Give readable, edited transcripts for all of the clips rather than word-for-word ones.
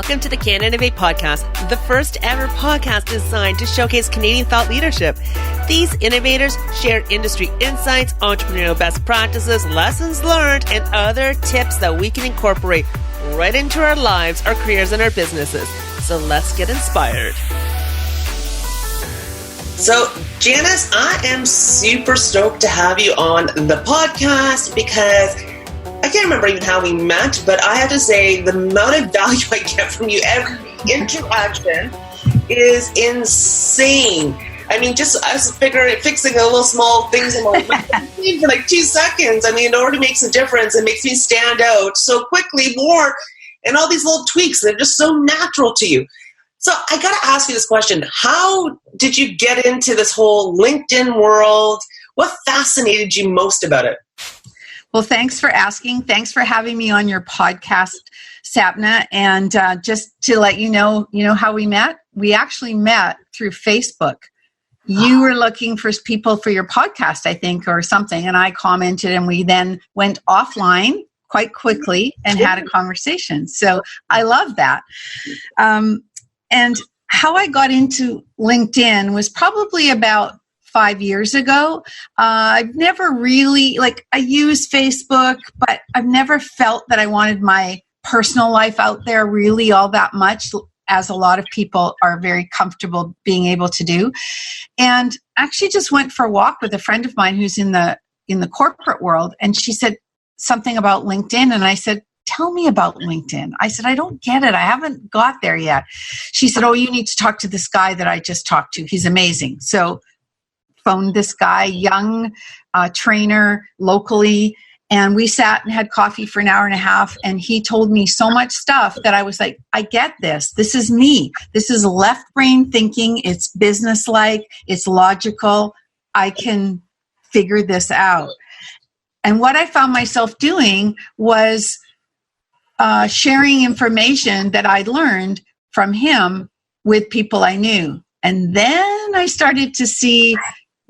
Welcome to the Can Innovate podcast, the first ever podcast designed to showcase Canadian thought leadership. These innovators share industry insights, entrepreneurial best practices, lessons learned, and other tips that we can incorporate right into our lives, our careers, and our businesses. So let's get inspired. So, Janice, I am super stoked to have you on the podcast because I can't remember even how we met, but I have to say the amount of value I get from you every interaction is insane. I mean, just us fixing a little small things in my life for like 2 seconds. I mean, it already makes a difference. It makes me stand out so quickly more. And all these little tweaks, they're just so natural to you. So I got to ask you this question. How did you get into this whole LinkedIn world? What fascinated you most about it? Well, thanks for asking. Thanks for having me on your podcast, Sapna. And just to let you know how we met? We actually met through Facebook. You were looking for people for your podcast, I think, or something. And I commented, and we then went offline quite quickly and had a conversation. So I love that. And how I got into LinkedIn was probably about 5 years ago. I've never really, I use Facebook, but I've never felt that I wanted my personal life out there really all that much, as a lot of people are very comfortable being able to do. And actually just went for a walk with a friend of mine who's in the corporate world. And she said something about LinkedIn. And I said, tell me about LinkedIn. I said, I don't get it. I haven't got there yet. She said, oh, you need to talk to this guy that I just talked to. He's amazing. So phoned this guy, young trainer locally, and we sat and had coffee for an hour and a half, and he told me so much stuff that I was like, I get this. This is me. This is left brain thinking. It's business-like. It's logical. I can figure this out. And what I found myself doing was sharing information that I'd learned from him with people I knew. And then I started to see,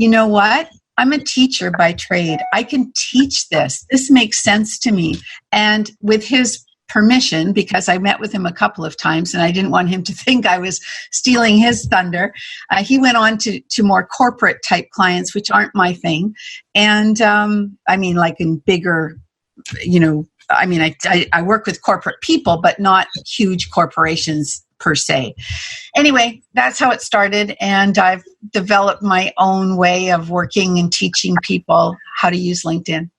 you know what? I'm a teacher by trade. I can teach this. This makes sense to me. And with his permission, because I met with him a couple of times and I didn't want him to think I was stealing his thunder, he went on to more corporate type clients, which aren't my thing. And I mean, like in bigger, I work with corporate people, but not huge corporations per se. Anyway, that's how it started. And I've developed my own way of working and teaching people how to use LinkedIn.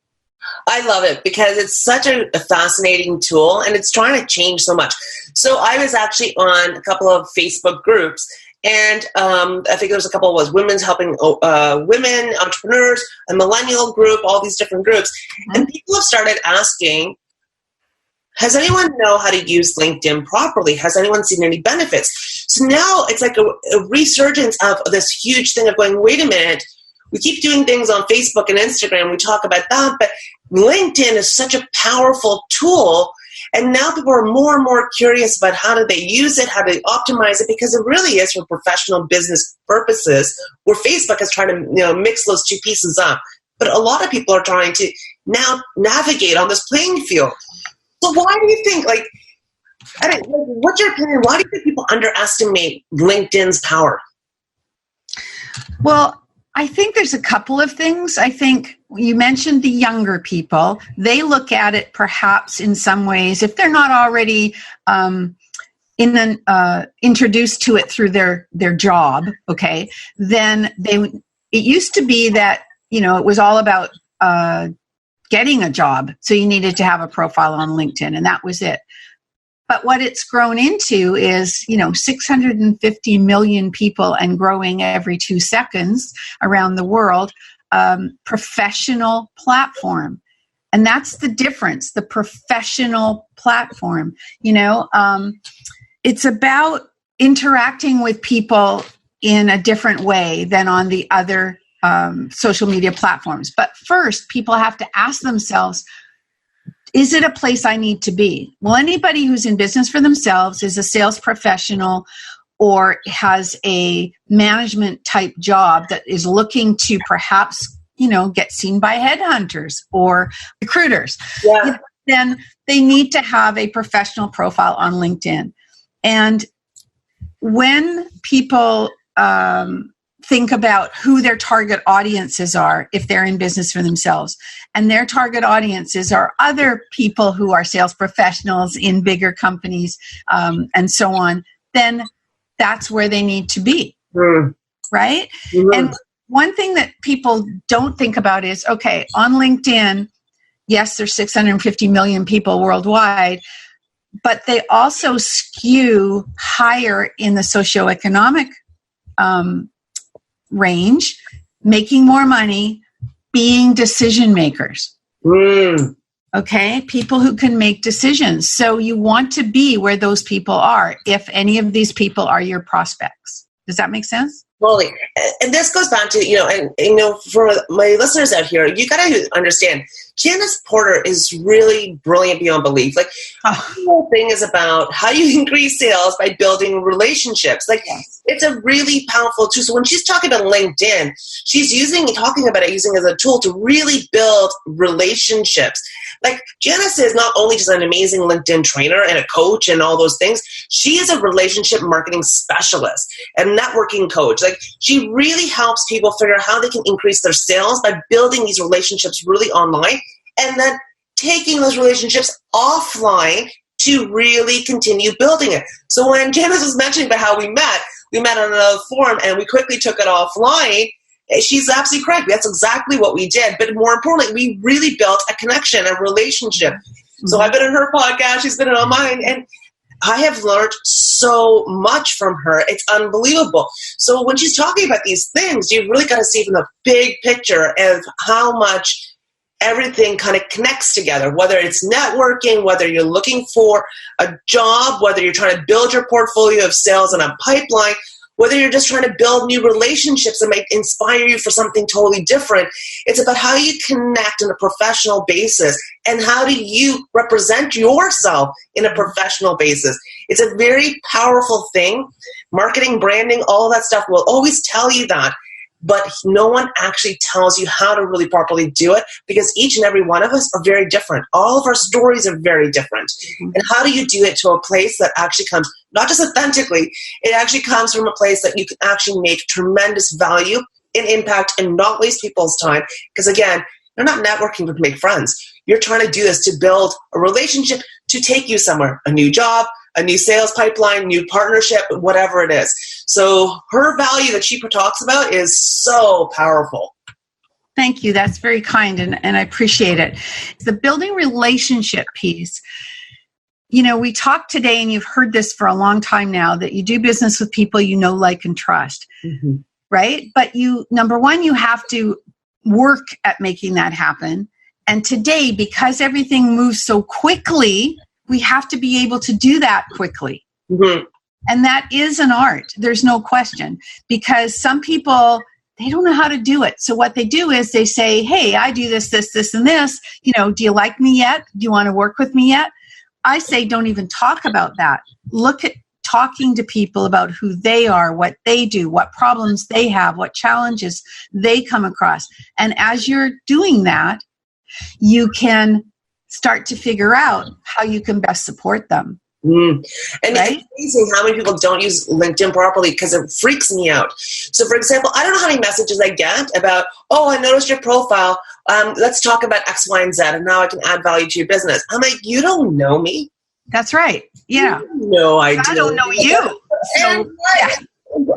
I love it because it's such a fascinating tool and it's trying to change so much. So I was actually on a couple of Facebook groups, and I think there was a couple was women's helping women, entrepreneurs, a millennial group, all these different groups. Mm-hmm. And people have started asking, has anyone know how to use LinkedIn properly? Has anyone seen any benefits? So now it's like a resurgence of this huge thing of going, wait a minute, we keep doing things on Facebook and Instagram, we talk about that, but LinkedIn is such a powerful tool, and now people are more and more curious about how do they use it, how do they optimize it, because it really is for professional business purposes, where Facebook is trying to mix those two pieces up. But a lot of people are trying to now navigate on this playing field. So why do you think, what's your opinion? Why do you think people underestimate LinkedIn's power? Well, I think there's a couple of things. I think you mentioned the younger people. They look at it perhaps in some ways, if they're not already introduced to it through their job, okay, then it used to be that, it was all about getting a job. So you needed to have a profile on LinkedIn, and that was it. But what it's grown into is, 650 million people and growing every 2 seconds around the world, professional platform. And that's the difference, the professional platform. It's about interacting with people in a different way than on the other social media platforms. But first, people have to ask themselves, is it a place I need to be? Well, anybody who's in business for themselves, is a sales professional, or has a management type job that is looking to perhaps, get seen by headhunters or recruiters, then they need to have a professional profile on LinkedIn. And when people think about who their target audiences are, if they're in business for themselves, and their target audiences are other people who are sales professionals in bigger companies, and so on, then that's where they need to be, right? And one thing that people don't think about is, okay, on LinkedIn, yes, there's 650 million people worldwide, but they also skew higher in the socioeconomic range, making more money, being decision makers. Okay, people who can make decisions. So you want to be where those people are, if any of these people are your prospects. Does that make sense? Totally. And this goes back to, for my listeners out here, you got to understand, Janice Porter is really brilliant beyond belief. Like, the whole thing is about how you increase sales by building relationships. Like, it's a really powerful tool. So when she's talking about LinkedIn, she's talking about it using it as a tool to really build relationships. Like, Janice is not only just an amazing LinkedIn trainer and a coach and all those things, she is a relationship marketing specialist and networking coach. Like, she really helps people figure out how they can increase their sales by building these relationships really online and then taking those relationships offline to really continue building it. So when Janice was mentioning about how we met on another forum and we quickly took it offline, she's absolutely correct. That's exactly what we did. But more importantly, we really built a connection, a relationship. So I've been on her podcast. She's been on mine. And I have learned so much from her. It's unbelievable. So when she's talking about these things, you really got to see from the big picture of how much everything kind of connects together, whether it's networking, whether you're looking for a job, whether you're trying to build your portfolio of sales in a pipeline, whether you're just trying to build new relationships that might inspire you for something totally different. It's about how you connect on a professional basis and how do you represent yourself in a professional basis. It's a very powerful thing. Marketing, branding, all that stuff will always tell you that, but no one actually tells you how to really properly do it because each and every one of us are very different. All of our stories are very different. And how do you do it to a place that actually comes, not just authentically, it actually comes from a place that you can actually make tremendous value and impact and not waste people's time? Because again, you're not networking to make friends. You're trying to do this to build a relationship to take you somewhere, a new job, a new sales pipeline, new partnership, whatever it is. So her value that she talks about is so powerful. Thank you. That's very kind, and I appreciate it. The building relationship piece, we talked today, and you've heard this for a long time now, that you do business with people you know, like, and trust, right? But number one, you have to work at making that happen. And today, because everything moves so quickly, we have to be able to do that quickly. And that is an art. There's no question. Because some people, they don't know how to do it. So what they do is they say, hey, I do this, this, this, and this. Do you like me yet? Do you want to work with me yet? I say, don't even talk about that. Look at talking to people about who they are, what they do, what problems they have, what challenges they come across. And as you're doing that, you can start to figure out how you can best support them. And right? It's amazing how many people don't use LinkedIn properly because it freaks me out. So, for example, I don't know how many messages I get about, I noticed your profile. Let's talk about X, Y, and Z, and now I can add value to your business. I'm like, you don't know me. That's right. Yeah. No, I don't know you. So,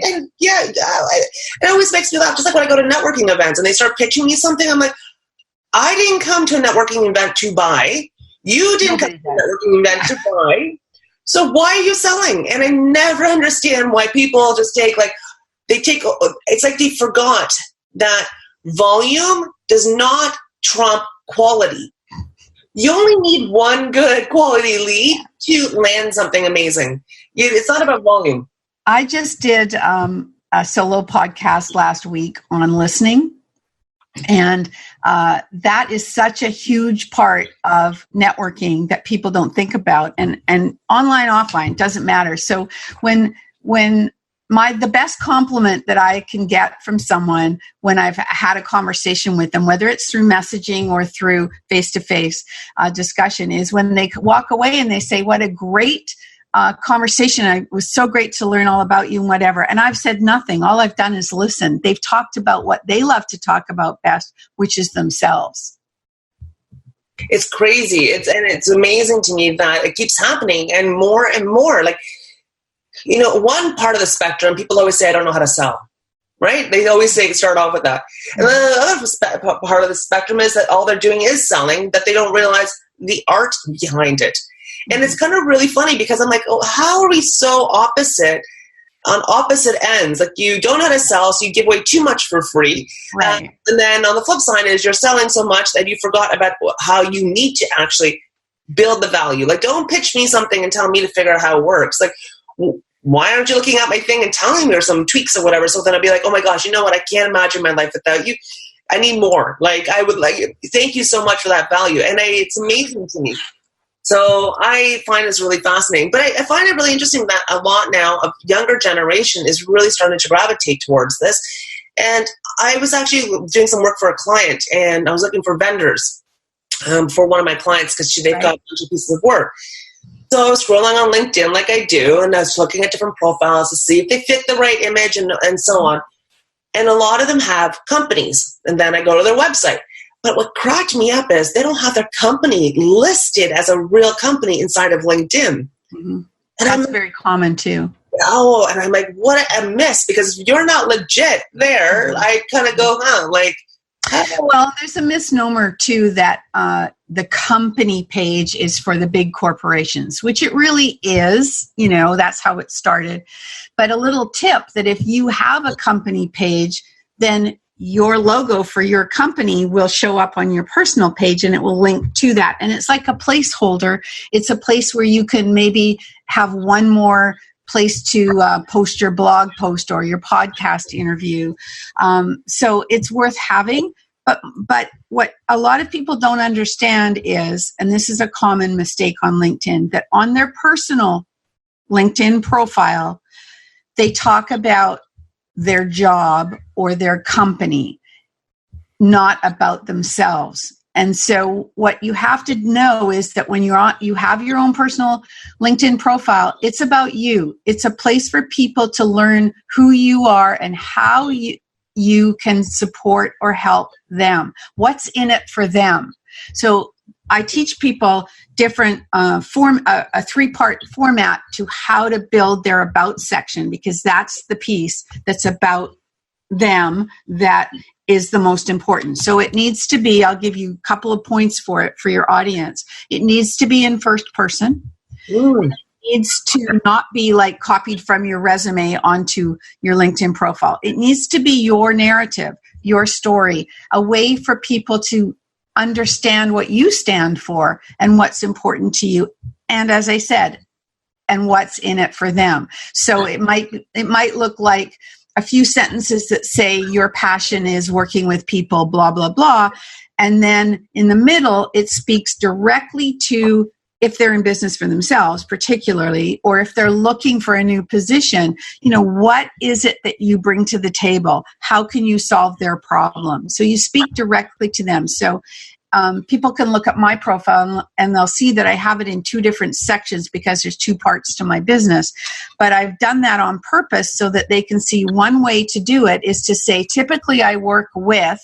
it always makes me laugh. Just like when I go to networking events and they start pitching me something, I'm like, I didn't come to a networking event to buy. You didn't come to a networking event to buy. So why are you selling? And I never understand why people just it's like they forgot that volume does not trump quality. You only need one good quality lead to land something amazing. It's not about volume. I just did a solo podcast last week on listening. And that is such a huge part of networking that people don't think about, and online, offline, doesn't matter. So when the best compliment that I can get from someone when I've had a conversation with them, whether it's through messaging or through face-to-face discussion, is when they walk away and they say, what a great conversation. It was so great to learn all about you and whatever. And I've said nothing. All I've done is listen. They've talked about what they love to talk about best, which is themselves. It's crazy. It's amazing to me that it keeps happening and more and more. Like, one part of the spectrum, people always say, I don't know how to sell, right? They always start off with that. And then the other part of the spectrum is that all they're doing is selling, that they don't realize the art behind it. And it's kind of really funny because I'm like, oh, how are we so opposite on opposite ends? Like, you don't know how to sell, so you give away too much for free. Right. And then on the flip side is you're selling so much that you forgot about how you need to actually build the value. Like, don't pitch me something and tell me to figure out how it works. Like, why aren't you looking at my thing and telling me there's some tweaks or whatever? So then I'd be like, oh my gosh, you know what? I can't imagine my life without you. I need more. Like, I would like, thank you so much for that value. And it's amazing to me. So I find this really fascinating. But I find it really interesting that a lot now of younger generation is really starting to gravitate towards this. And I was actually doing some work for a client, and I was looking for vendors for one of my clients because they've got a bunch of pieces of work. So I was scrolling on LinkedIn like I do, and I was looking at different profiles to see if they fit the right image and so on. And a lot of them have companies. And then I go to their website. But what cracked me up is they don't have their company listed as a real company inside of LinkedIn. Mm-hmm. And that's very common too. Oh, and I'm like, what a miss, because if you're not legit there, I kind of go, Well, there's a misnomer too that the company page is for the big corporations, which it really is. That's how it started. But a little tip that if you have a company page, then your logo for your company will show up on your personal page and it will link to that. And it's like a placeholder. It's a place where you can maybe have one more place to post your blog post or your podcast interview. So it's worth having. But what a lot of people don't understand is, and this is a common mistake on LinkedIn, that on their personal LinkedIn profile, they talk about their job or their company, not about themselves. And so what you have to know is that when you have your own personal LinkedIn profile, it's about you. It's a place for people to learn who you are and how you can support or help them. What's in it for them? So I teach people different a 3-part format to how to build their about section, because that's the piece that's about them that is the most important. So it needs to be, I'll give you a couple of points for it for your audience. It needs to be in first person. It needs to not be like copied from your resume onto your LinkedIn profile. It needs to be your narrative, your story, a way for people to understand what you stand for and what's important to you. And as I said, and what's in it for them. So it might look like a few sentences that say your passion is working with people, blah, blah, blah. And then in the middle, it speaks directly to if they're in business for themselves, particularly, or if they're looking for a new position, what is it that you bring to the table? How can you solve their problem? So you speak directly to them. So people can look at my profile and they'll see that I have it in 2 different sections because there's 2 parts to my business. But I've done that on purpose so that they can see one way to do it is to say, typically I work with,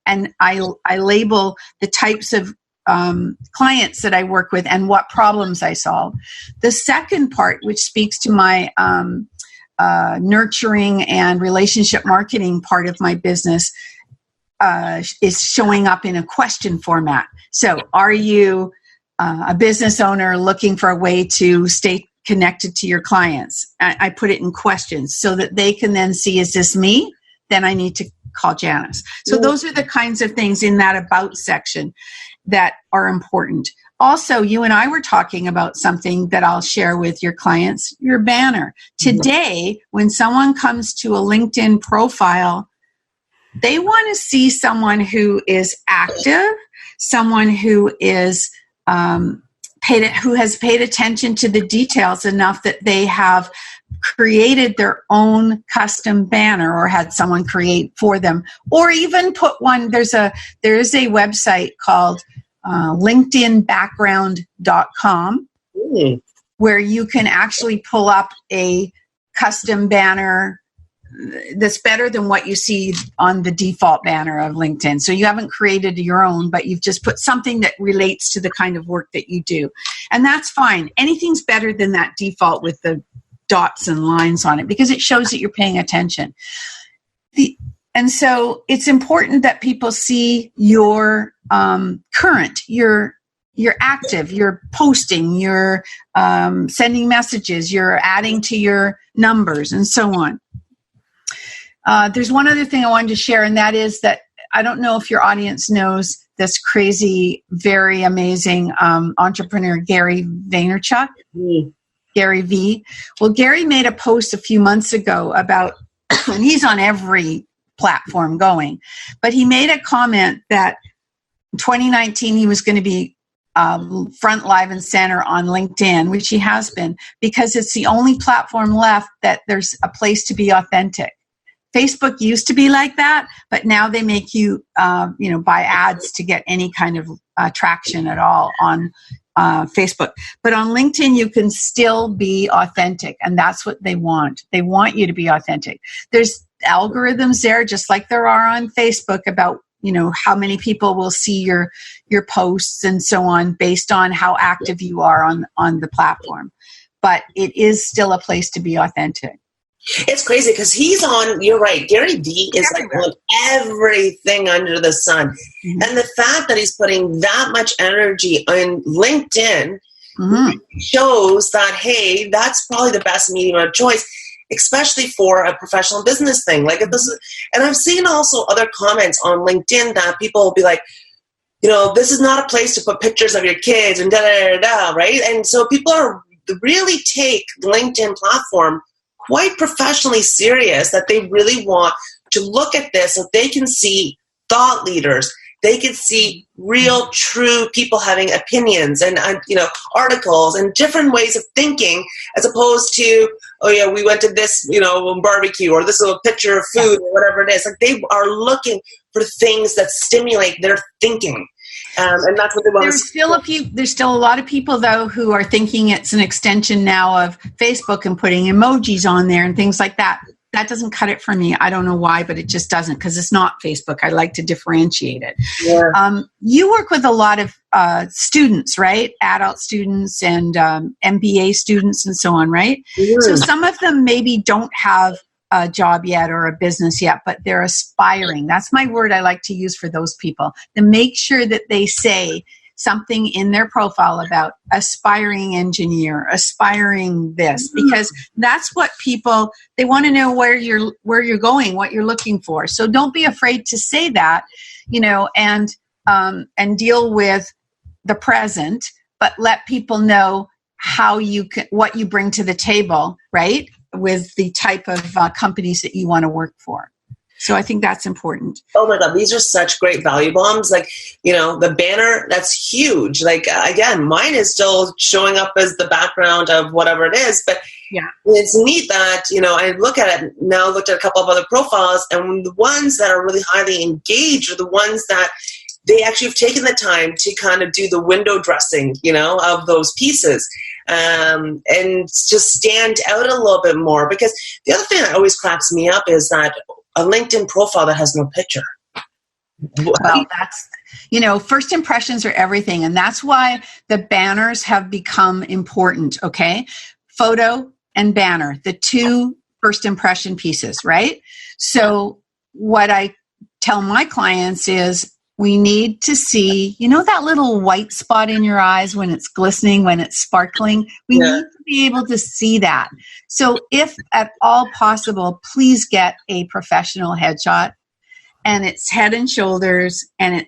and I label the types of clients that I work with and what problems I solve. The second part, which speaks to my nurturing and relationship marketing part of my business, is showing up in a question format. So are you a business owner looking for a way to stay connected to your clients? I put it in questions so that they can then see, is this me? Then I need to call Janice. So those are the kinds of things in that about section that are important. Also, you and I were talking about something that I'll share with your clients, your banner. Today, when someone comes to a LinkedIn profile, they want to see someone who is active, someone who is who has paid attention to the details enough that they have created their own custom banner or had someone create for them, or even put one. There is a website called LinkedInbackground.com where you can actually pull up a custom banner that's better than what you see on the default banner of LinkedIn. So you haven't created your own, but you've just put something that relates to the kind of work that you do. And that's fine. Anything's better than that default with the dots and lines on it, because it shows that you're paying attention. And so it's important that people see your current, you're active, you're posting, you're sending messages, you're adding to your numbers, and so on. There's one other thing I wanted to share, and that is that I don't know if your audience knows this crazy, very amazing entrepreneur, Gary Vaynerchuk, Gary V. Well, Gary made a post a few months ago about, and he's on every platform going, but he made a comment that in 2019 he was going to be front, live, and center on LinkedIn, which he has been, because it's the only platform left that there's a place to be authentic. Facebook used to be like that, but now they make you, buy ads to get any kind of traction at all on Facebook. But on LinkedIn, you can still be authentic, and that's what they want. They want you to be authentic. There's algorithms there, just like there are on Facebook, about how many people will see your posts and so on, based on how active you are on the platform. But it is still a place to be authentic. It's crazy because he's on, you're right, Gary V is everywhere. Like on everything under the sun. Mm-hmm. And the fact that he's putting that much energy on LinkedIn shows that, hey, that's probably the best medium of choice, especially for a professional business thing. Like if this is, and I've seen also other comments on LinkedIn that people will be like, this is not a place to put pictures of your kids and da-da-da-da, right? And so people are really take LinkedIn platform quite professionally serious, that they really want to look at this so they can see thought leaders. They can see real, true people having opinions and articles and different ways of thinking, as opposed to, oh yeah, we went to this, barbecue, or this little picture of food, or whatever it is. Like they are looking for things that stimulate their thinking. And that's what they want. There's still a lot of people, though, who are thinking it's an extension now of Facebook and putting emojis on there and things like that. That doesn't cut it for me. I don't know why, but it just doesn't, because it's not Facebook. I like to differentiate it. Yeah. You work with a lot of students, right? Adult students and MBA students and so on, right? Yeah. So some of them maybe don't have a job yet or a business yet, but they're aspiring. That's my word I like to use for those people. To make sure that they say something in their profile about aspiring engineer, aspiring this, because that's what people, they want to know where you're going, what you're looking for. So don't be afraid to say that, and deal with the present, but let people know what you bring to the table, right? With the type of companies that you want to work for. So I think that's important. Oh my God, these are such great value bombs. Like, the banner, that's huge. Like, again, mine is still showing up as the background of whatever it is. But yeah, it's neat that, I looked at a couple of other profiles, and the ones that are really highly engaged are the ones that they actually have taken the time to kind of do the window dressing, of those pieces. And just stand out a little bit more. Because the other thing that always cracks me up is that a LinkedIn profile that has no picture. Well, that's, first impressions are everything. And that's why the banners have become important, okay? Photo and banner, the two first impression pieces, right? So what I tell my clients is, we need to see, that little white spot in your eyes when it's glistening, when it's sparkling. We need to be able to see that. So if at all possible, please get a professional headshot, and it's head and shoulders, and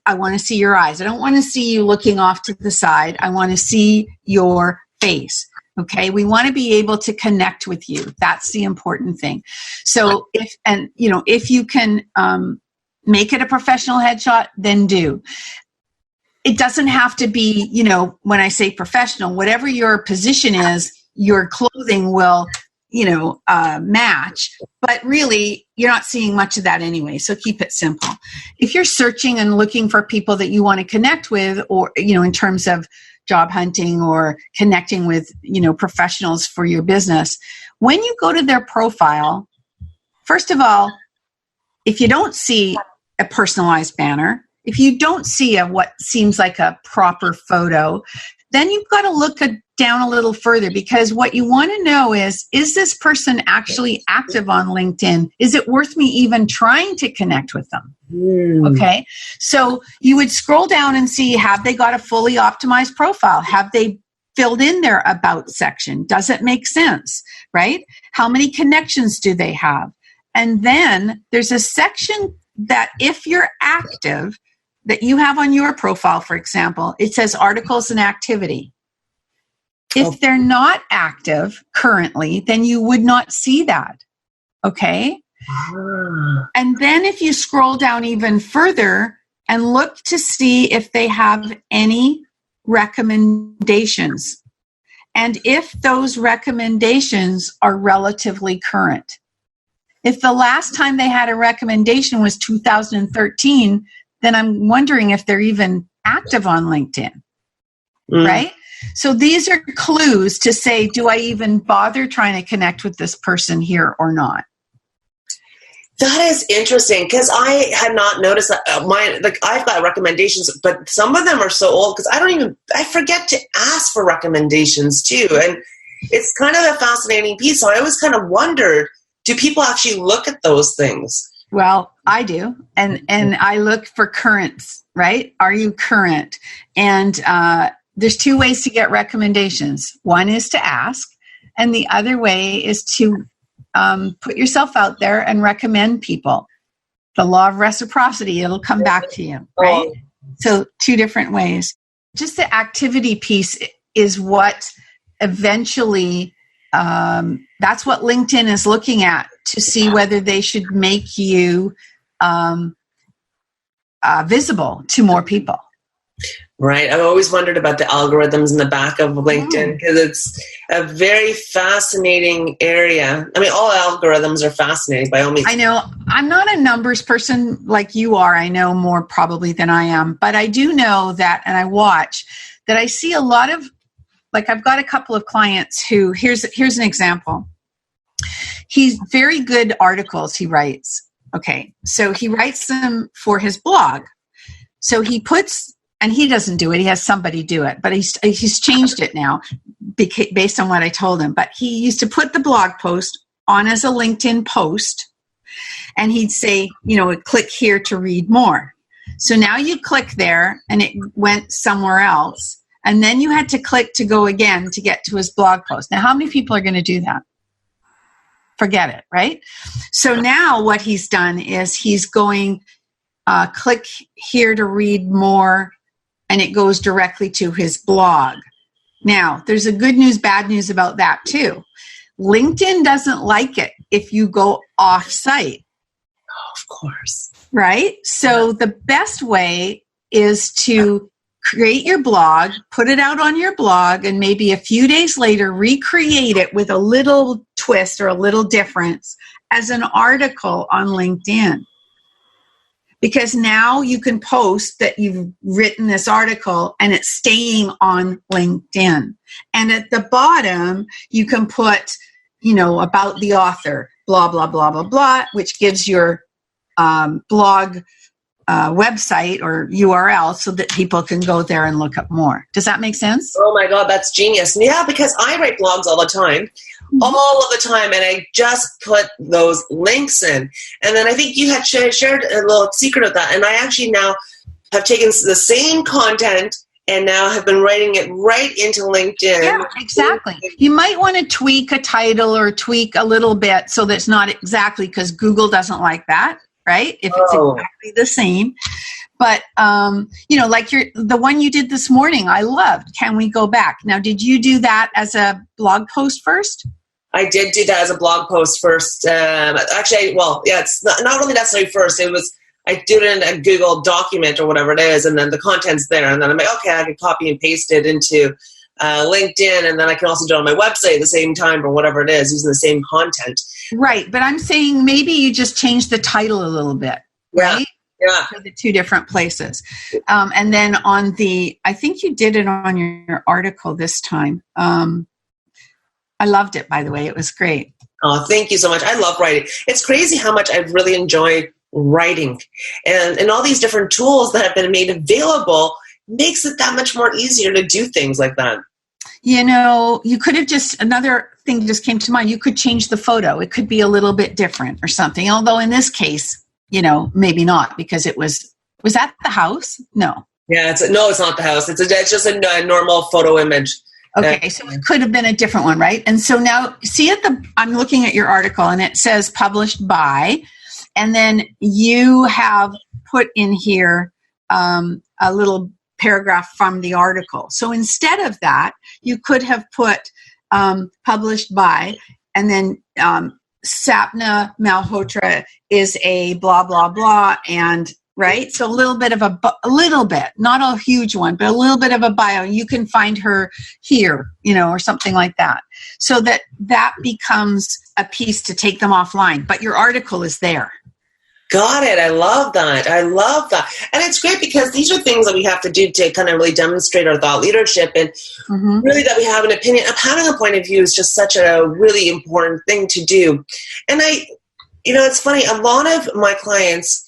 I want to see your eyes. I don't want to see you looking off to the side. I want to see your face. Okay. We want to be able to connect with you. That's the important thing. So if you can, make it a professional headshot, then do. It doesn't have to be, when I say professional, whatever your position is, your clothing will, match. But really, you're not seeing much of that anyway. So keep it simple. If you're searching and looking for people that you want to connect with, or, in terms of job hunting or connecting with, professionals for your business, when you go to their profile, first of all, if you don't see a personalized banner, if you don't see what seems like a proper photo, then you've got to look down a little further, because what you want to know is this person actually active on LinkedIn? Is it worth me even trying to connect with them? Okay. So you would scroll down and see, have they got a fully optimized profile? Have they filled in their about section? Does it make sense? Right? How many connections do they have? And then there's a section that if you're active, that you have on your profile, for example, it says articles and activity. If they're not active currently, then you would not see that. Okay? And then if you scroll down even further and look to see if they have any recommendations, and if those recommendations are relatively current. If the last time they had a recommendation was 2013, then I'm wondering if they're even active on LinkedIn, right? So these are clues to say, do I even bother trying to connect with this person here or not? That is interesting, because I had not noticed that. I've got recommendations, but some of them are so old because I forget to ask for recommendations too. And it's kind of a fascinating piece. So I always kind of wondered, do people actually look at those things? Well, I do. And I look for currents, right? Are you current? And there's two ways to get recommendations. One is to ask, and the other way is to put yourself out there and recommend people. The law of reciprocity, it'll come back to you, right? So two different ways. Just the activity piece is what eventually, that's what LinkedIn is looking at to see whether they should make you visible to more people. Right. I've always wondered about the algorithms in the back of LinkedIn, because it's a very fascinating area. I mean, all algorithms are fascinating by all means. I know I'm not a numbers person like you are. I know more probably than I am, but I do know that, and I watch that, I see a lot of, like, I've got a couple of clients who, here's an example. He's very good articles he writes. Okay. So he writes them for his blog. So he puts, and he doesn't do it. He has somebody do it, but he's changed it now based on what I told him. But he used to put the blog post on as a LinkedIn post, and he'd say, click here to read more. So now you click there and it went somewhere else. And then you had to click to go again to get to his blog post. Now, how many people are going to do that? Forget it, right? So now what he's done is he's going, click here to read more, and it goes directly to his blog. Now, there's a good news, bad news about that too. LinkedIn doesn't like it if you go off-site. Oh, of course. Right? So the best way is to create your blog, put it out on your blog, and maybe a few days later recreate it with a little twist or a little difference as an article on LinkedIn. Because now you can post that you've written this article and it's staying on LinkedIn. And at the bottom, you can put, about the author, blah, blah, blah, blah, blah, which gives your blog website or URL so that people can go there and look up more. Does that make sense? Oh my God, that's genius. Yeah, because I write blogs all the time. All of the time, and I just put those links in. And then I think you had shared a little secret of that, and I actually now have taken the same content and now have been writing it right into LinkedIn. Yeah, exactly. You might want to tweak a title or tweak a little bit so that it's not exactly, because Google doesn't like that, right? If it's exactly the same. But, like the one you did this morning, I loved. Can we go back? Now, did you do that as a blog post first? I did do that as a blog post first. It's not really necessarily first. It was, I did it in a Google document or whatever it is, and then the content's there. And then I'm like, okay, I can copy and paste it into LinkedIn, and then I can also do it on my website at the same time or whatever it is, using the same content. Right. But I'm saying maybe you just change the title a little bit, right? Yeah. For the two different places. And then on I think you did it on your article this time. I loved it, by the way. It was great. Oh, thank you so much. I love writing. It's crazy how much I really enjoy writing. And all these different tools that have been made available makes it that much more easier to do things like that. You could have another thing just came to mind. You could change the photo. It could be a little bit different or something. Although in this case, maybe not, because it was that the house? No. Yeah, it's not the house. It's just a normal photo image. Okay, so it could have been a different one, right? And so now, see I'm looking at your article, and it says published by, and then you have put in here a little paragraph from the article. So instead of that, you could have put published by, and then Sapna Malhotra is a blah, blah, blah, and right? So a little bit, not a huge one, but a little bit of a bio. You can find her here, or something like that. So that becomes a piece to take them offline, but your article is there. Got it. I love that. And it's great because these are things that we have to do to kind of really demonstrate our thought leadership, and really that we have an opinion. Having a point of view is just such a really important thing to do. And it's funny, a lot of my clients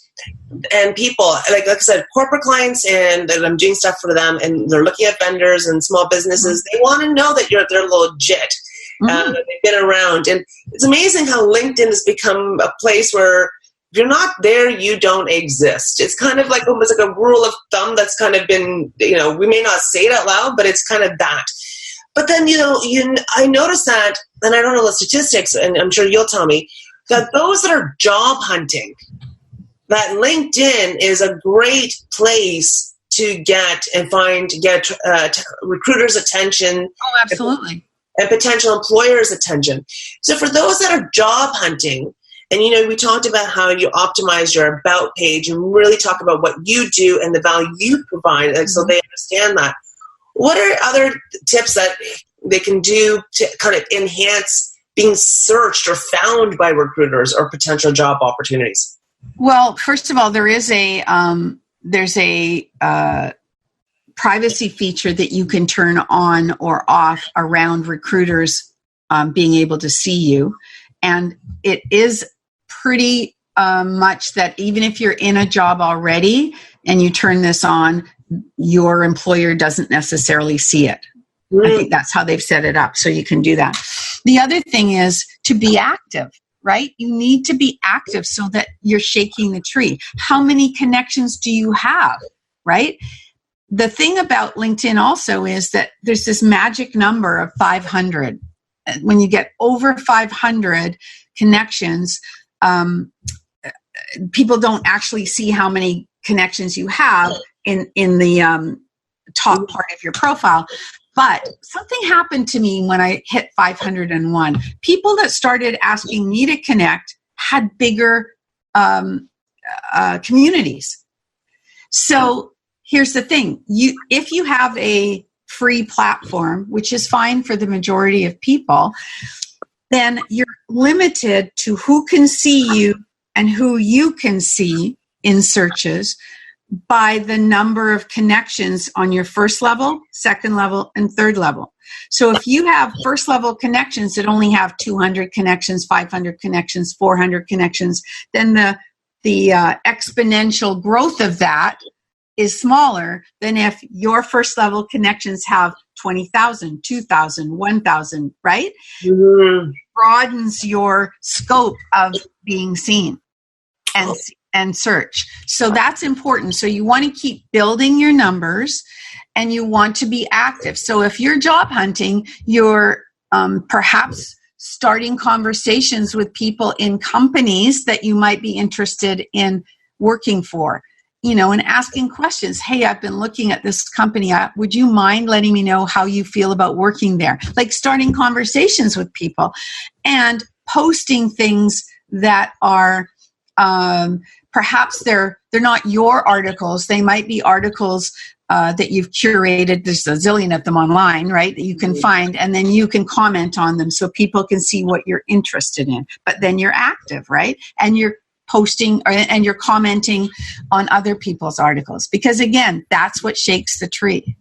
and people, like I said, corporate clients, and I'm doing stuff for them, and they're looking at vendors and small businesses. They want to know that they're legit. They've been around. And it's amazing how LinkedIn has become a place where if you're not there, you don't exist. It's kind of like almost like a rule of thumb that's kind of been, we may not say it out loud, but it's kind of that. But then, I noticed that, and I don't know the statistics, and I'm sure you'll tell me, that those that are job hunting, that LinkedIn is a great place to get recruiters' attention. Oh, absolutely. And potential employers' attention. So for those that are job hunting, and we talked about how you optimize your about page and really talk about what you do and the value you provide, so they understand that. What are other tips that they can do to kind of enhance being searched or found by recruiters or potential job opportunities? Well, first of all, there's a privacy feature that you can turn on or off around recruiters being able to see you. And it is pretty much that even if you're in a job already and you turn this on, your employer doesn't necessarily see it. I think that's how they've set it up, so you can do that. The other thing is to be active. Right? You need to be active so that you're shaking the tree. How many connections do you have? Right? The thing about LinkedIn also is that there's this magic number of 500. When you get over 500 connections, people don't actually see how many connections you have in the top part of your profile. But something happened to me when I hit 501. People that started asking me to connect had bigger communities. So here's the thing. If you have a free platform, which is fine for the majority of people, then you're limited to who can see you and who you can see in searches by the number of connections on your first level, second level, and third level. So if you have first level connections that only have 200 connections, 500 connections, 400 connections, then the exponential growth of that is smaller than if your first level connections have 20,000, 2,000, 1,000, right? Mm-hmm. It broadens your scope of being seen and search. So that's important. So you want to keep building your numbers and you want to be active. So if you're job hunting, you're perhaps starting conversations with people in companies that you might be interested in working for, and asking questions. Hey, I've been looking at this company. Would you mind letting me know how you feel about working there? Like starting conversations with people and posting things that are perhaps they're not your articles. They might be articles that you've curated. There's a zillion of them online, right, that you can find, and then you can comment on them so people can see what you're interested in. But then you're active, right? And you're posting and you're commenting on other people's articles, because again, that's what shakes the tree.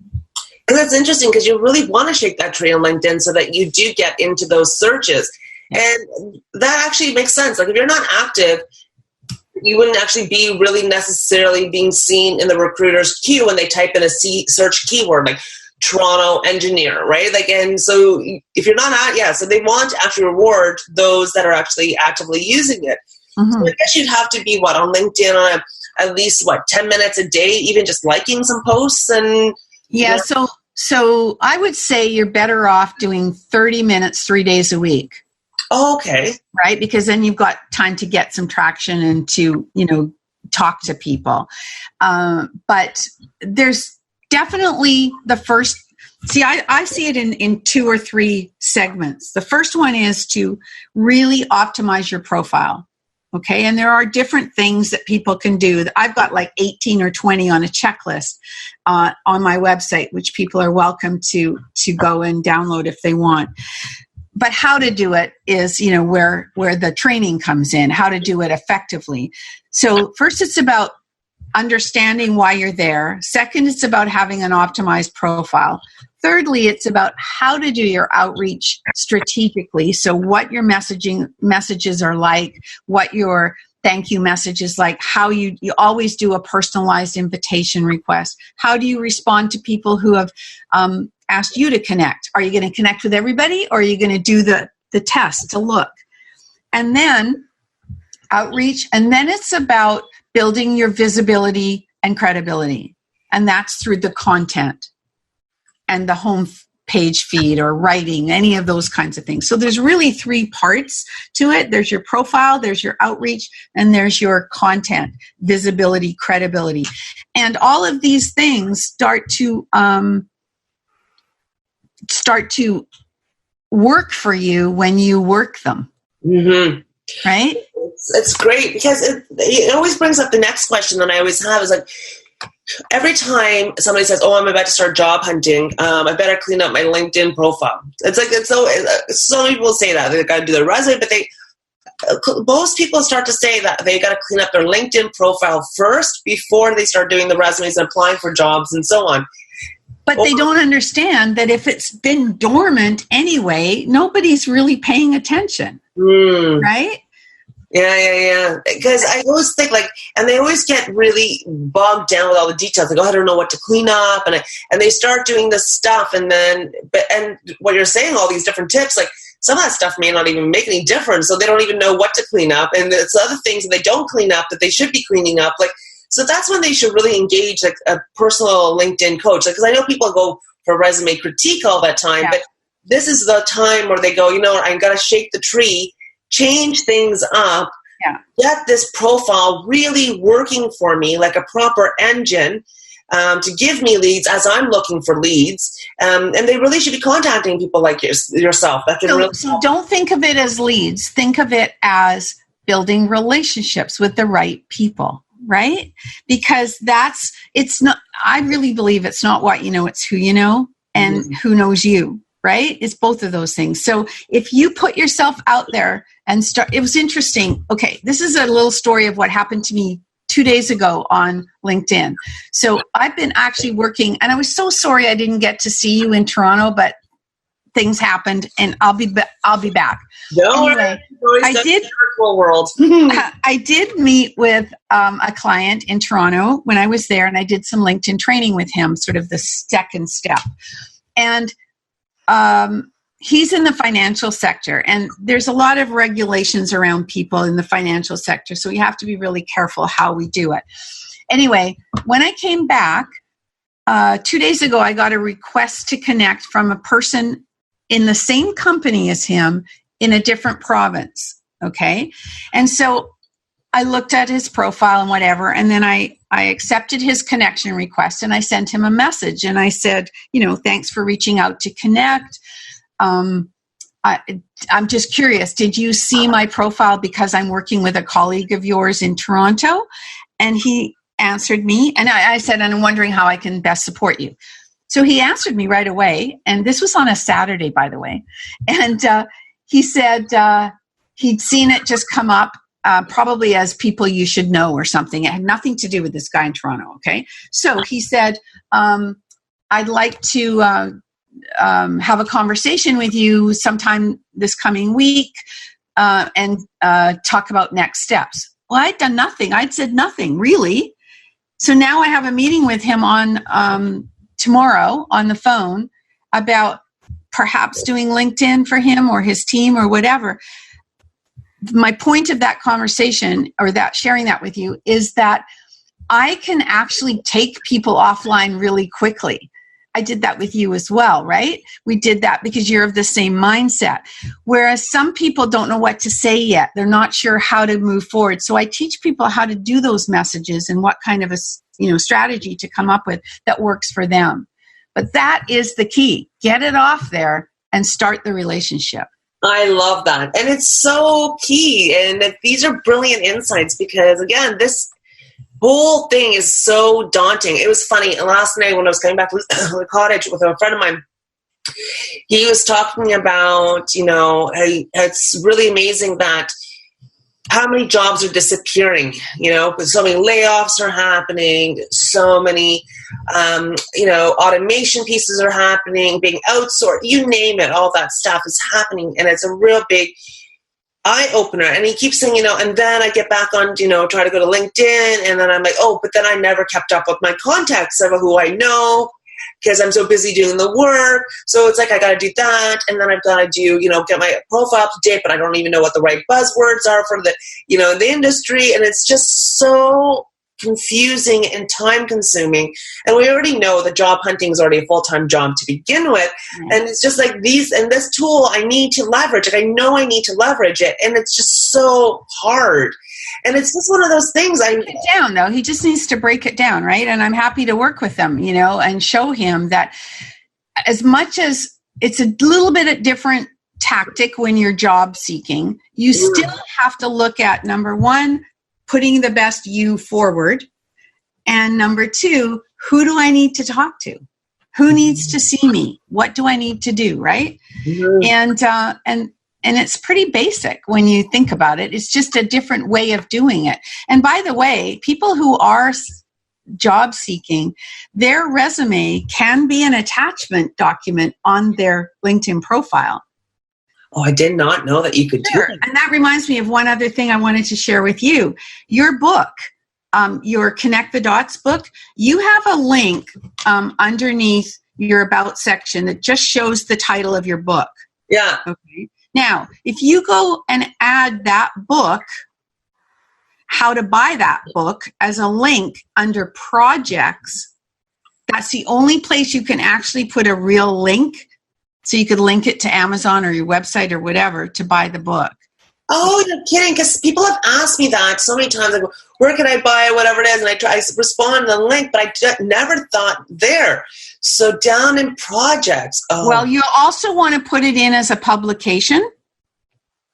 And that's interesting because you really want to shake that tree on LinkedIn so that you do get into those searches. And that actually makes sense. Like if you're not active, you wouldn't actually be really necessarily being seen in the recruiter's queue when they type in a search keyword like Toronto engineer, right? Like, and so if you're not out, so they want to actually reward those that are actually actively using it. Mm-hmm. So I guess you'd have to be on LinkedIn on at least 10 minutes a day, even just liking some posts and So I would say you're better off doing 30 minutes 3 days a week. Oh, okay. Right? Because then you've got time to get some traction and to, talk to people. But there's definitely the first, I see it in 2 or 3 segments. The first one is to really optimize your profile. Okay. And there are different things that people can do. I've got 18 or 20 on a checklist on my website, which people are welcome to go and download if they want. But how to do it is, where the training comes in, how to do it effectively. So first, it's about understanding why you're there. Second, it's about having an optimized profile. Thirdly, it's about how to do your outreach strategically. So what your messages are like, what your thank you message is like, how you always do a personalized invitation request. How do you respond to people who have asked you to connect? Are you going to connect with everybody, or are you going to do the test to look? And then outreach. And then it's about building your visibility and credibility. And that's through the content and the home page feed or writing, any of those kinds of things. So there's really 3 parts to it. There's your profile, there's your outreach, and there's your content, visibility, credibility. And all of these things start to work for you when you work them. Mm-hmm. Right? It's great because it always brings up the next question that I always have is every time somebody says, "Oh, I'm about to start job hunting, I better clean up my LinkedIn profile." It's so many people say that they got to do their resume, but most people start to say that they got to clean up their LinkedIn profile first before they start doing the resumes and applying for jobs and so on. But they don't understand that if it's been dormant anyway, nobody's really paying attention, right? Yeah. Because I always think and they always get really bogged down with all the details. They go, I don't know what to clean up, and they start doing this stuff, and what you're saying, all these different tips, some of that stuff may not even make any difference, so they don't even know what to clean up, and it's other things that they don't clean up that they should be cleaning up, So that's when they should really engage a personal LinkedIn coach. Because I know people go for resume critique all that time, but this is the time where they go, I'm going to shake the tree, change things up, get this profile really working for me like a proper engine to give me leads as I'm looking for leads. And they really should be contacting people like yourself. That can so don't think of it as leads. Think of it as building relationships with the right people. Right? Because I really believe it's not what you know, it's who you know and who knows you, right? It's both of those things. So if you put yourself out there and it was interesting. Okay, this is a little story of what happened to me 2 days ago on LinkedIn. So I've been actually working, and I was so sorry I didn't get to see you in Toronto, but things happened, and I'll be back. Anyway, I did meet with a client in Toronto when I was there, and I did some LinkedIn training with him, sort of the second step. And he's in the financial sector, and there's a lot of regulations around people in the financial sector, so we have to be really careful how we do it. Anyway, when I came back 2 days ago, I got a request to connect from a person in the same company as him in a different province. Okay. And so I looked at his profile and whatever, and then I accepted his connection request, and I sent him a message, and I said, thanks for reaching out to connect. I'm just curious, did you see my profile because I'm working with a colleague of yours in Toronto? And he answered me, and I said, and I'm wondering how I can best support you. So he answered me right away, and this was on a Saturday, by the way. And he said he'd seen it just come up probably as people you should know or something. It had nothing to do with this guy in Toronto. Okay. So he said, I'd like to have a conversation with you sometime this coming week and talk about next steps. Well, I'd done nothing. I'd said nothing, really. So now I have a meeting with him on tomorrow on the phone about perhaps doing LinkedIn for him or his team or whatever. My point of that conversation or that sharing that with you is that I can actually take people offline really quickly. I did that with you as well, right? We did that because you're of the same mindset. Whereas some people don't know what to say yet. They're not sure how to move forward. So I teach people how to do those messages and what kind of a strategy to come up with that works for them. But that is the key. Get it off there and start the relationship. I love that. And it's so key. And these are brilliant insights because, again, this whole thing is so daunting. It was funny. Last night when I was coming back to the cottage with a friend of mine, he was talking about, it's really amazing that how many jobs are disappearing, so many layoffs are happening, so many, automation pieces are happening, being outsourced, you name it, all that stuff is happening. And it's a real big eye opener. And he keeps saying, and then I get back on, try to go to LinkedIn. And then I'm like, but then I never kept up with my contacts of who I know because I'm so busy doing the work. So it's like, I got to do that. And then I've got to do, get my profile up to date, but I don't even know what the right buzzwords are for the, the industry. And it's just so confusing and time consuming. And we already know that job hunting is already a full-time job to begin with. Mm-hmm. And it's just like and this tool I need to leverage. Like I know I need to leverage it. And it's just so hard. And it's just one of those things. Break it down though. He just needs to break it down, right? And I'm happy to work with him, and show him that as much as it's a little bit of different tactic when you're job seeking, you still have to look at number one, putting the best you forward. And number two, who do I need to talk to? Who needs to see me? What do I need to do? Right. Mm-hmm. And it's pretty basic when you think about it. It's just a different way of doing it. And by the way, people who are job seeking, their resume can be an attachment document on their LinkedIn profile. Oh, I did not know that you could do that. And that reminds me of one other thing I wanted to share with you. Your book, your Connect the Dots book, you have a link underneath your About section that just shows the title of your book. Yeah. Okay. Now, if you go and add that book, how to buy that book as a link under projects, that's the only place you can actually put a real link. So you could link it to Amazon or your website or whatever to buy the book. Oh, you're kidding. Because people have asked me that so many times. Like, where can I buy it, whatever it is? And I respond to the link, but I never thought there. So down in projects. Oh. Well, you also want to put it in as a publication.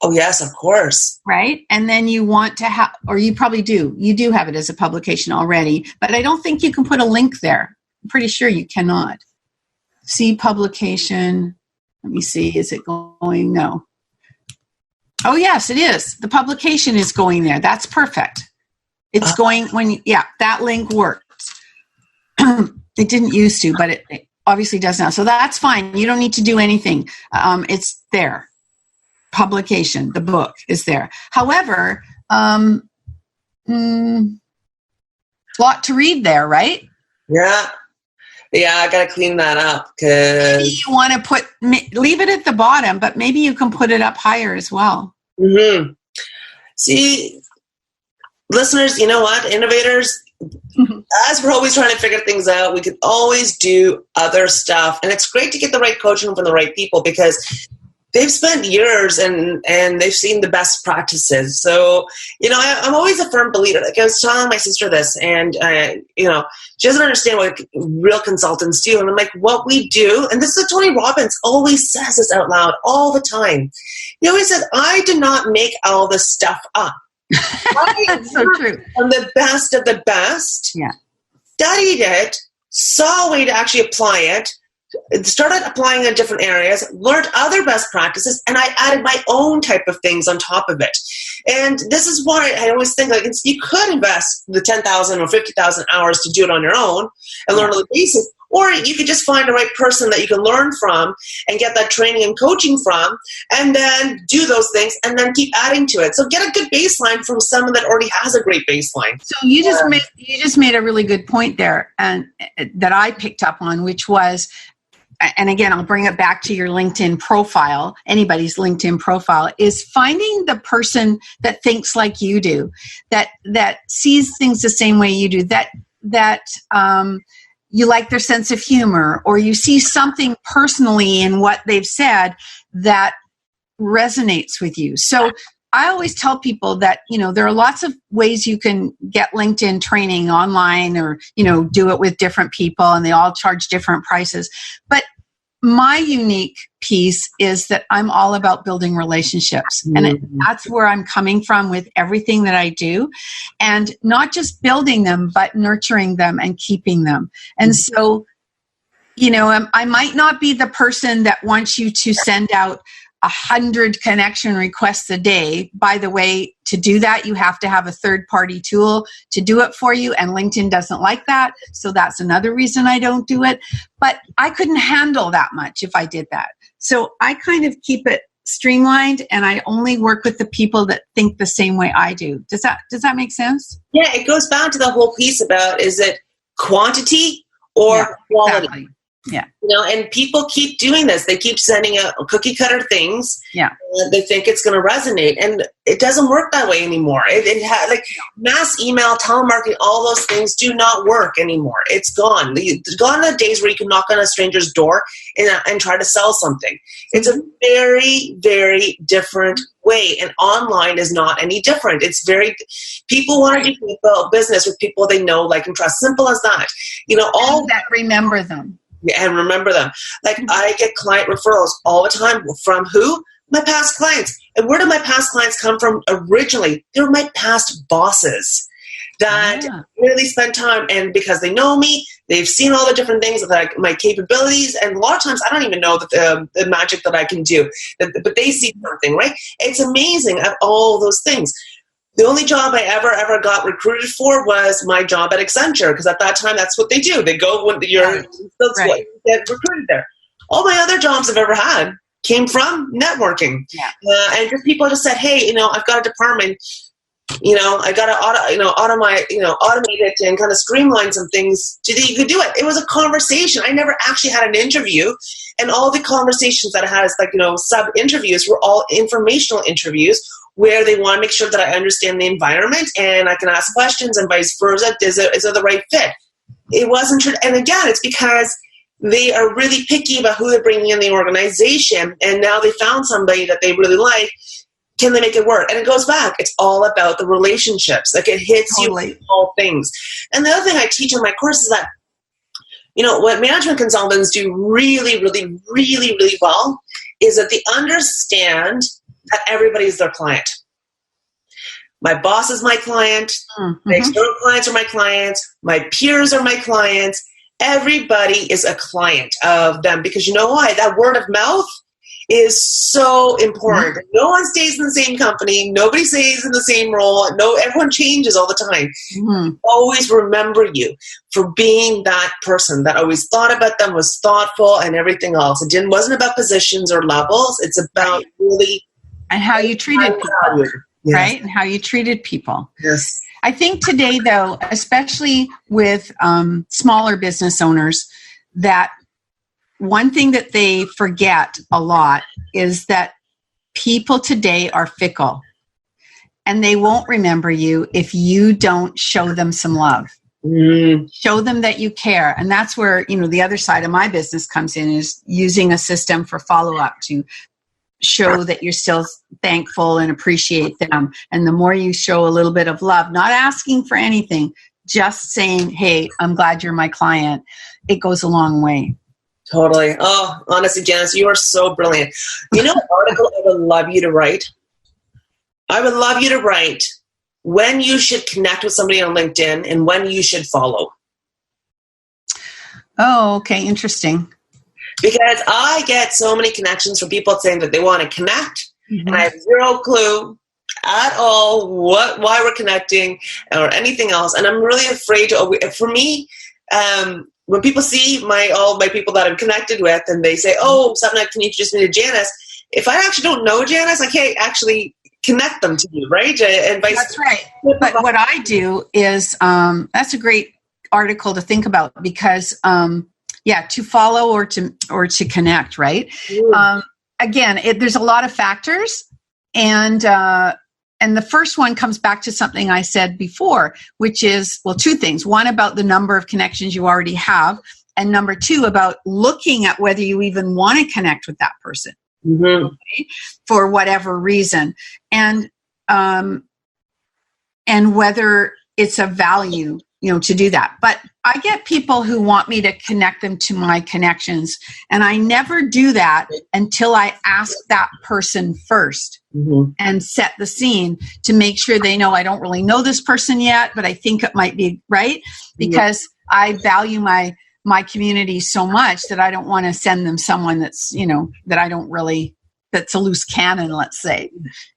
Oh, yes, of course. Right? And then you want to have, or you probably do. You do have it as a publication already. But I don't think you can put a link there. I'm pretty sure you cannot. See publication. Let me see. Is it going? No. Oh, yes, it is. The publication is going there. That's perfect. It's going that link works. It didn't used to, but it obviously does now. So that's fine. You don't need to do anything. It's there. Publication, the book is there. However, lot to read there, right? Yeah. Yeah, I got to clean that up. Maybe you want to leave it at the bottom, but maybe you can put it up higher as well. Mm-hmm. See, listeners, you know what? Innovators, as we're always trying to figure things out, we can always do other stuff. And it's great to get the right coaching from the right people because they've spent years and they've seen the best practices. So, I'm always a firm believer. Like I was telling my sister this and, she doesn't understand what real consultants do. And I'm like, what we do, and this is Tony Robbins always says this out loud all the time. He always says, I do not make all this stuff up. That's so true. I'm the best of the best. Yeah. Studied it, saw a way to actually apply it, started applying in different areas, learned other best practices, and I added my own type of things on top of it. And this is why I always think like you could invest the 10,000 or 50,000 hours to do it on your own and learn all the basics, or you could just find the right person that you can learn from and get that training and coaching from, and then do those things and then keep adding to it. So get a good baseline from someone that already has a great baseline. So you just made a really good point there, and that I picked up on, which was, and again, I'll bring it back to your LinkedIn profile, anybody's LinkedIn profile, is finding the person that thinks like you do, that sees things the same way you do, that you like their sense of humor, or you see something personally in what they've said that resonates with you. So I always tell people that, there are lots of ways you can get LinkedIn training online, or, do it with different people, and they all charge different prices. But my unique piece is that I'm all about building relationships. And that's where I'm coming from with everything that I do. And not just building them, but nurturing them and keeping them. And so, I might not be the person that wants you to send out 100 connection requests a day. By the way, to do that, you have to have a third-party tool to do it for you, and LinkedIn doesn't like that. So that's another reason I don't do it. But I couldn't handle that much if I did that. So I kind of keep it streamlined, and I only work with the people that think the same way I do. Does that make sense? Yeah, it goes back to the whole piece about, is it quantity or quality? Exactly. Yeah. And people keep doing this. They keep sending out cookie cutter things. Yeah. They think it's going to resonate, and it doesn't work that way anymore. Like mass email, telemarketing, all those things do not work anymore. It's gone. Gone are the days where you can knock on a stranger's door and try to sell something. It's a very, very different way, and online is not any different. People want to do business with people they know, like, and trust. Simple as that. All that, remember them. And remember them. Like, I get client referrals all the time. From who? My past clients. And where did my past clients come from originally? They were my past bosses that really spend time, and because they know me, they've seen all the different things, like my capabilities, and a lot of times I don't even know that the magic that I can do, but they see something, right? It's amazing at all those things. The only job I ever got recruited for was my job at Accenture, because at that time, that's what they do. They go when you're what you get recruited there. All my other jobs I've ever had came from networking. Yeah. And just people just said, hey, I've got a department, I got to automate it and kind of streamline some things so that you could do it. It was a conversation. I never actually had an interview, and all the conversations that I had as sub interviews were all informational interviews, where they want to make sure that I understand the environment and I can ask questions, and vice versa. Is it the right fit? It wasn't true. And again, it's because they are really picky about who they're bringing in the organization, and now they found somebody that they really like. Can they make it work? And it goes back. It's all about the relationships. Like, it hits totally. You with all things. And the other thing I teach in my course is that, what management consultants do really, really, really, really well is that they understand that everybody is their client. My boss is my client. Mm-hmm. My external clients are my clients. My peers are my clients. Everybody is a client of them, because you know why? That word of mouth is so important. Mm-hmm. No one stays in the same company. Nobody stays in the same role. Everyone changes all the time. Mm-hmm. Always remember you for being that person that always thought about them, was thoughtful, and everything else. It wasn't about positions or levels. It's about really... And how you treated people, right? And how you treated people. Yes. I think today, though, especially with smaller business owners, that one thing that they forget a lot is that people today are fickle, and they won't remember you if you don't show them some love. Show them that you care. And that's where, the other side of my business comes in, is using a system for follow-up to show that you're still thankful and appreciate them. And the more you show a little bit of love, not asking for anything, just saying, hey, I'm glad you're my client, it goes a long way. Totally. Oh, honestly, Janice, you are so brilliant. An article I would love you to write? I would love you to write when you should connect with somebody on LinkedIn and when you should follow. Oh, okay. Interesting. because I get so many connections from people saying that they want to connect, and I have zero clue at all why we're connecting or anything else. And I'm really afraid to, for me, when people see all my people that I'm connected with and they say, oh, Sapna, can you introduce me to Janice? If I actually don't know Janice, I can't actually connect them to you, right? That's right. But what I do is, that's a great article to think about because, to follow or to connect, right? Again, there's a lot of factors, and the first one comes back to something I said before, which is, well, two things. One, about the number of connections you already have, and number two, about looking at whether you even want to connect with that person. Okay, for whatever reason, and whether it's a value, to do that. But I get people who want me to connect them to my connections, and I never do that until I ask that person first and set the scene to make sure they know I don't really know this person yet, but I think it might be right, because I value my community so much that I don't want to send them someone that's, that I don't really, that's a loose cannon, let's say.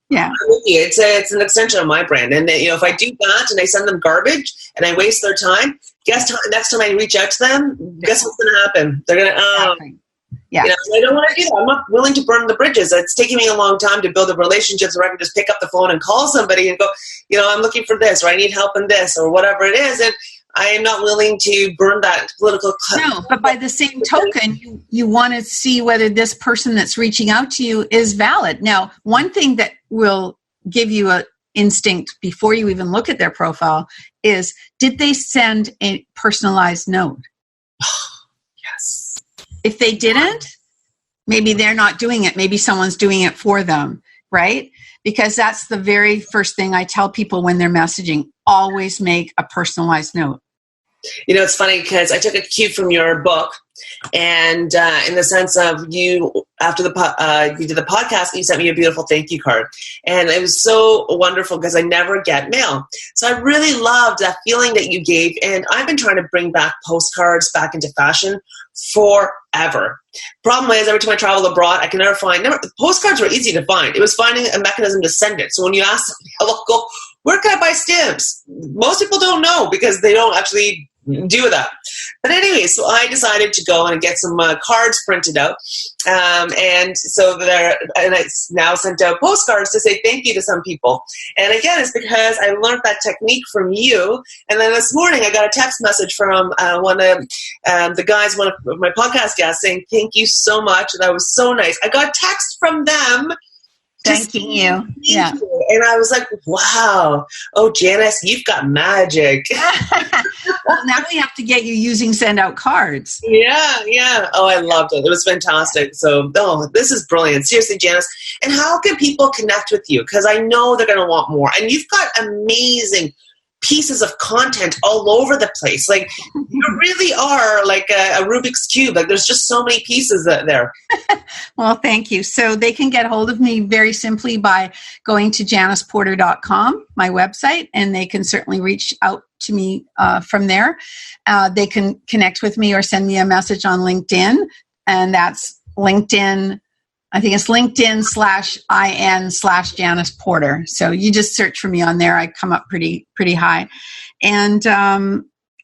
Yeah. It's an extension of my brand. And if I do that and I send them garbage and I waste their time, next time I reach out to them, guess what's going to happen? They're going to, I don't want to do that. I'm not willing to burn the bridges. It's taking me a long time to build the relationships where I can just pick up the phone and call somebody and go, I'm looking for this, or I need help in this, or whatever it is. And I am not willing to burn that political. No, but by the same token, you want to see whether this person that's reaching out to you is valid. Now, one thing that will give you an instinct before you even look at their profile is, did they send a personalized note? Yes. If they didn't, maybe they're not doing it. Maybe someone's doing it for them, right? Because that's the very first thing I tell people when they're messaging. Always make a personalized note. It's funny because I took a cue from your book, and in the sense of you, after you did the podcast, you sent me a beautiful thank you card, and it was so wonderful because I never get mail. So I really loved that feeling that you gave, and I've been trying to bring back postcards back into fashion forever. Problem is, every time I travel abroad, I can never find. The postcards were easy to find. It was finding a mechanism to send it. So when you ask somebody, I'll go, where can I buy stamps? Most people don't know because they don't actually do that. But anyway, so I decided to go and get some cards printed out. And I now sent out postcards to say thank you to some people. And again, it's because I learned that technique from you. And then this morning I got a text message from one of the guys, one of my podcast guests, saying thank you so much. That was so nice. I got text from them thanking you. Yeah. And I was like, wow. Oh, Janice, you've got magic. Well, now we have to get you using send out cards. Yeah. Oh, I loved it. It was fantastic. So, this is brilliant. Seriously, Janice. And how can people connect with you? Because I know they're going to want more. And you've got amazing pieces of content all over the place. Like, you really are like a Rubik's Cube. Like, there's just so many pieces there. Well, thank you. So they can get hold of me very simply by going to janiceporter.com, my website, and they can certainly reach out to me from there. They can connect with me or send me a message on LinkedIn, and that's LinkedIn. I think it's LinkedIn/IN/Janice Porter. So you just search for me on there. I come up pretty high. And I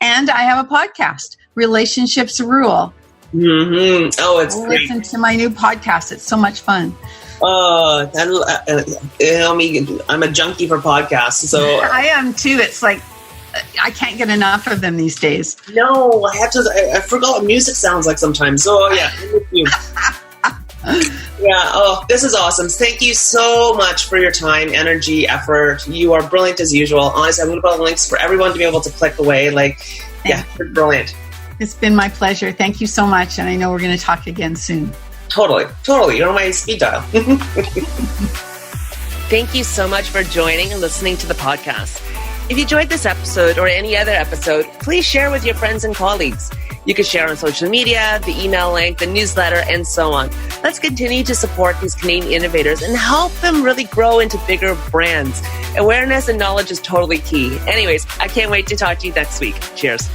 have a podcast, Relationships Rule. Mm-hmm. Oh, it's great. Listen to my new podcast. It's so much fun. I'm a junkie for podcasts. So I am too. It's like, I can't get enough of them these days. No, I forgot what music sounds like sometimes. So yeah, I'm with you. Yeah. Oh, this is awesome. Thank you so much for your time, energy, effort. You are brilliant as usual. Honestly, I'm going to put links for everyone to be able to click away. You're brilliant. It's been my pleasure. Thank you so much. And I know we're going to talk again soon. Totally. You're on my speed dial. Thank you so much for joining and listening to the podcast. If you enjoyed this episode or any other episode, please share with your friends and colleagues. You can share on social media, the email link, the newsletter, and so on. Let's continue to support these Canadian innovators and help them really grow into bigger brands. Awareness and knowledge is totally key. Anyways, I can't wait to talk to you next week. Cheers.